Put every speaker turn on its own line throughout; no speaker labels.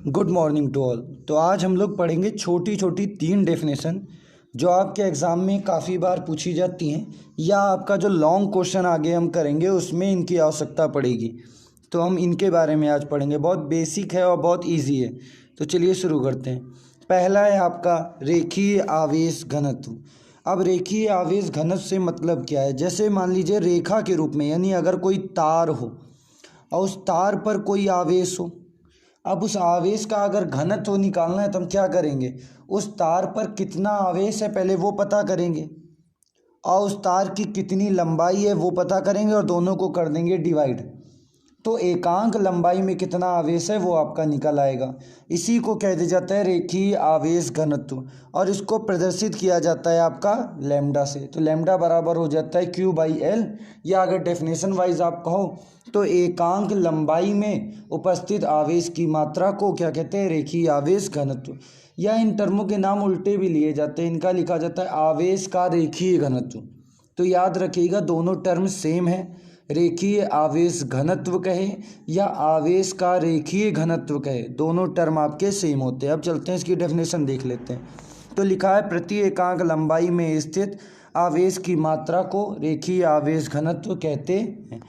Good morning to all. तो आज हम लोग पढ़ेंगे छोटी छोटी 3 डेफिनेशन जो आपके एग्ज़ाम में काफ़ी बार पूछी जाती हैं, या आपका जो लॉन्ग क्वेश्चन आगे हम करेंगे उसमें इनकी आवश्यकता पड़ेगी। तो हम इनके बारे में आज पढ़ेंगे। बहुत बेसिक है और बहुत इजी है। तो चलिए शुरू करते हैं। पहला है आपका रेखीय आवेश घनत्व। अब रेखीय आवेश घनत्व से मतलब क्या है? जैसे मान लीजिए रेखा के रूप में, यानी अगर कोई तार हो और उस तार पर कोई आवेश हो, अब उस आवेश का अगर घनत्व निकालना है तो हम क्या करेंगे? उस तार पर कितना आवेश है पहले वो पता करेंगे, और उस तार की कितनी लंबाई है वो पता करेंगे, और दोनों को कर देंगे डिवाइड। तो एकांक लंबाई में कितना आवेश है वो आपका निकल आएगा। इसी को कह दिया जाता है रेखीय आवेश घनत्व, और इसको प्रदर्शित किया जाता है आपका लैम्डा से। तो लैम्डा बराबर हो जाता है Q/L, या अगर डेफिनेशन वाइज आप कहो तो एकांक लंबाई में उपस्थित आवेश की मात्रा को क्या कहते हैं? रेखीय आवेश घनत्व। या इन टर्मों के नाम उल्टे भी लिए जाते हैं, इनका लिखा जाता है आवेश का रेखीय घनत्व। तो याद रखिएगा दोनों टर्म सेम है, रेखीय आवेश घनत्व कहे या आवेश का रेखीय घनत्व कहे, दोनों टर्म आपके सेम होते हैं। अब चलते हैं इसकी डेफिनेशन देख लेते हैं। तो लिखा है प्रति एकांक लंबाई में स्थित आवेश की मात्रा को रेखीय आवेश घनत्व कहते हैं।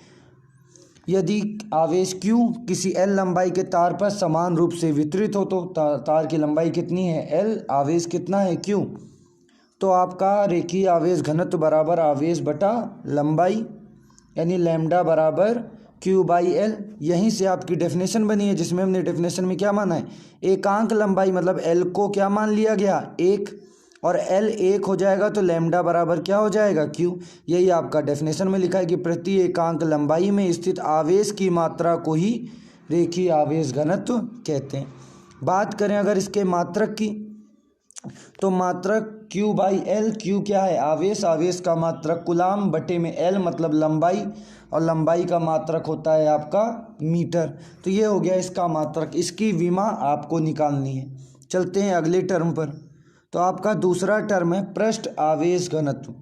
यदि आवेश Q किसी L लंबाई के तार पर समान रूप से वितरित हो तो तार की लंबाई कितनी है? L, आवेश कितना है? Q। तो आपका रेखीय आवेश घनत्व बराबर आवेश बटा लंबाई, यानी लैम्डा बराबर Q/L। यहीं से आपकी डेफिनेशन बनी है, जिसमें हमने डेफिनेशन में क्या माना है? एकांक लंबाई मतलब L को क्या मान लिया गया? 1, और L 1 हो जाएगा तो लैम्डा बराबर क्या हो जाएगा? Q। यही आपका डेफिनेशन में लिखा है कि प्रति एकांक लंबाई में स्थित आवेश की मात्रा को ही रेखीय आवेश घनत्व कहते हैं। बात करें अगर इसके मात्रक की, तो मात्रक Q/L। Q क्या है? आवेश, आवेश का मात्रक कुलाम बटे में L मतलब लंबाई, और लंबाई का मात्रक होता है आपका मीटर। तो ये हो गया इसका मात्रक, इसकी विमा आपको निकालनी है। चलते हैं अगले टर्म पर। तो आपका दूसरा टर्म है पृष्ठ आवेश घनत्व।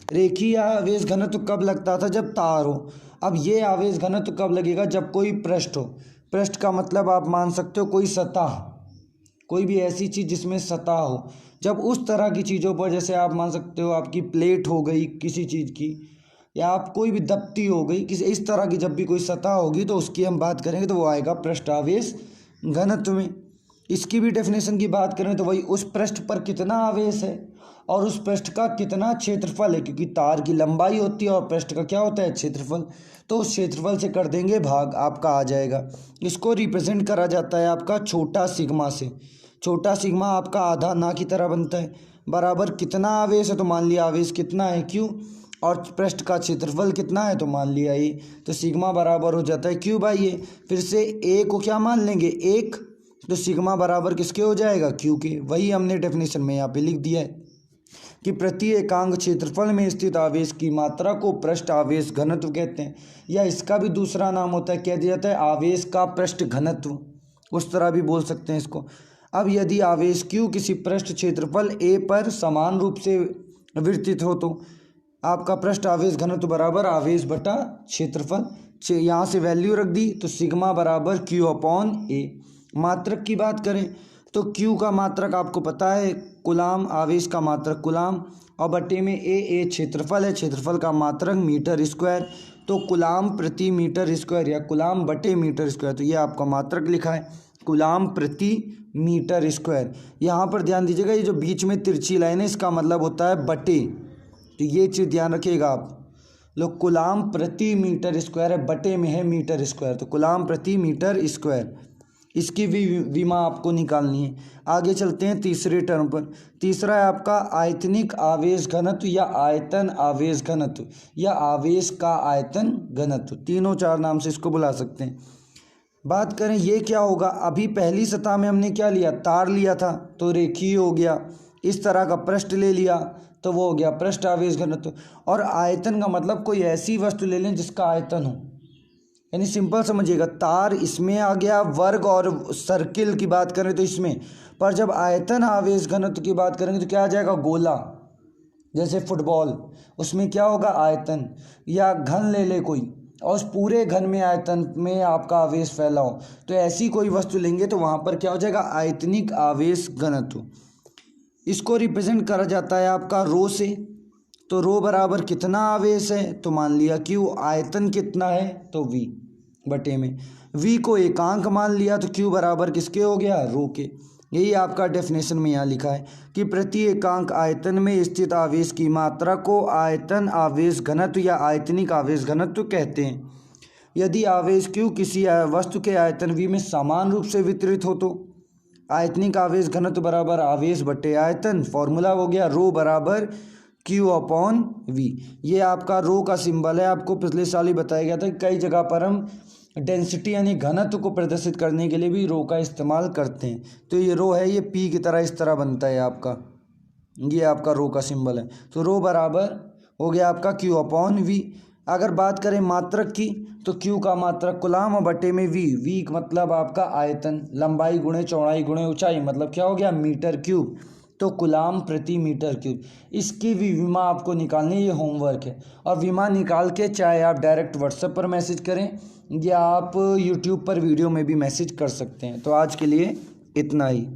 रेखीय आवेश घनत्व कब लगता था? जब तार हो। अब ये आवेश घनत्व कब लगेगा? जब कोई पृष्ठ हो। पृष्ठ का मतलब आप मान सकते हो कोई सतह, कोई भी ऐसी चीज़ जिसमें सतह हो। जब उस तरह की चीज़ों पर, जैसे आप मान सकते हो आपकी प्लेट हो गई किसी चीज़ की, या आप कोई भी दप्ती हो गई, किसी इस तरह की जब भी कोई सतह होगी तो उसकी हम बात करेंगे तो वो आएगा पृष्ठ आवेश घनत्व में। इसकी भी डेफिनेशन की बात करें तो वही उस पृष्ठ पर कितना आवेश है और उस पृष्ठ का कितना क्षेत्रफल है, क्योंकि तार की लंबाई होती है और पृष्ठ का क्या होता है? क्षेत्रफल। तो उस क्षेत्रफल से कर देंगे भाग, आपका आ जाएगा। इसको रिप्रेजेंट करा जाता है आपका छोटा सिग्मा से। छोटा सिग्मा आपका आधा ना की तरह बनता है, बराबर कितना आवेश है तो मान लिया आवेश कितना है Q, और पृष्ठ का क्षेत्रफल कितना है तो मान लिया A। तो सिग्मा बराबर हो जाता है Q/A। फिर से A को क्या मान लेंगे? 1। तो सिग्मा बराबर किसके हो जाएगा? Q के। वही हमने डेफिनेशन में यहाँ पे लिख दिया है कि प्रति एकांक क्षेत्रफल में स्थित आवेश की मात्रा को पृष्ठ आवेश घनत्व कहते हैं, या इसका भी दूसरा नाम होता है, कह दिया जाता है आवेश का पृष्ठ घनत्व, उस तरह भी बोल सकते हैं इसको। अब यदि आवेश Q किसी पृष्ठ क्षेत्रफल A पर समान रूप से वितरित हो तो आपका पृष्ठ आवेश घनत्व बराबर आवेश बटा क्षेत्रफल। यहाँ से वैल्यू रख दी तो सिग्मा बराबर Q/A। मात्रक की बात करें तो Q का मात्रक आपको पता है कुलाम, आवेश का मात्रक कुलाम, और बटे में A क्षेत्रफल है, क्षेत्रफल का मात्रक मीटर स्क्वायर। तो कुलाम प्रति मीटर स्क्वायर या कुलाम बटे मीटर स्क्वायर, तो ये आपका मात्रक लिखा है कुलाम प्रति मीटर स्क्वायर। यहाँ पर ध्यान दीजिएगा, ये जो बीच में तिरछी लाइन है इसका मतलब होता है बटे, तो ये चीज़ ध्यान रखिएगा आप लोग। कुलाम प्रति मीटर स्क्वायर है, बटे में है मीटर स्क्वायर, तो कुलाम प्रति मीटर स्क्वायर, इसकी भी विमा आपको निकालनी है। आगे चलते हैं तीसरे टर्म पर। तीसरा है आपका आयतनिक आवेश घनत्व या आयतन आवेश घनत्व या आवेश का आयतन घनत्व, तीनों चार नाम से इसको बुला सकते हैं। बात करें ये क्या होगा? अभी पहली सतह में हमने क्या लिया? तार लिया था, तो रेखीय हो गया। इस तरह का पृष्ठ ले लिया तो वो हो गया पृष्ठ आवेश घनत्व। और आयतन का मतलब कोई ऐसी वस्तु ले लें जिसका आयतन हो, यानी सिंपल समझिएगा, तार इसमें आ गया, वर्ग और सर्किल की बात करें तो इसमें, पर जब आयतन आवेश घनत्व की बात करेंगे तो क्या आ जाएगा? गोला, जैसे फुटबॉल, उसमें क्या होगा? आयतन। या घन ले ले कोई, और उस पूरे घन में आयतन में आपका आवेश फैला हो, तो ऐसी कोई वस्तु लेंगे तो वहाँ पर क्या हो जाएगा, आयतनिक आवेश घनत्व। इसको रिप्रेजेंट करा जाता है आपका रो से। तो रो बराबर कितना आवेश है, तो मान लिया क्यू। आयतन कितना है, तो वी बटे में। वी को एकांक मान लिया तो क्यू बराबर किसके हो गया, रो के। यही आपका डेफिनेशन में यहाँ लिखा है कि प्रति एकांक आयतन में स्थित आवेश की मात्रा को आयतन आवेश घनत्व या आयतनिक आवेश घनत्व कहते हैं। यदि आवेश क्यू किसी वस्तु के आयतन वी में समान रूप से वितरित हो तो आयतनिक आवेश घनत्व बराबर आवेश बटे आयतन। फॉर्मूला हो गया रो बराबर क्यू अपॉन वी। ये आपका रो का सिंबल है। आपको पिछले साल ही बताया गया था कि कई जगह पर हम डेंसिटी यानी घनत्व को प्रदर्शित करने के लिए भी रो का इस्तेमाल करते हैं। तो ये रो है, ये पी की तरह इस तरह बनता है आपका, ये आपका रो का सिंबल है। तो रो बराबर हो गया आपका क्यू अपॉन वी। अगर बात करें मात्रक की तो क्यू का मात्रक कुलाम और बटे में वी। वी मतलब आपका आयतन, लंबाई गुणे चौड़ाई गुणे ऊंचाई, मतलब क्या हो गया, मीटर क्यूब। तो कुलाम प्रति मीटर क्यूब। इसकी भी विमा आपको निकालनी है, ये होमवर्क है। और विमा निकाल के चाहे आप डायरेक्ट व्हाट्सएप पर मैसेज करें या आप यूट्यूब पर वीडियो में भी मैसेज कर सकते हैं। तो आज के लिए इतना ही।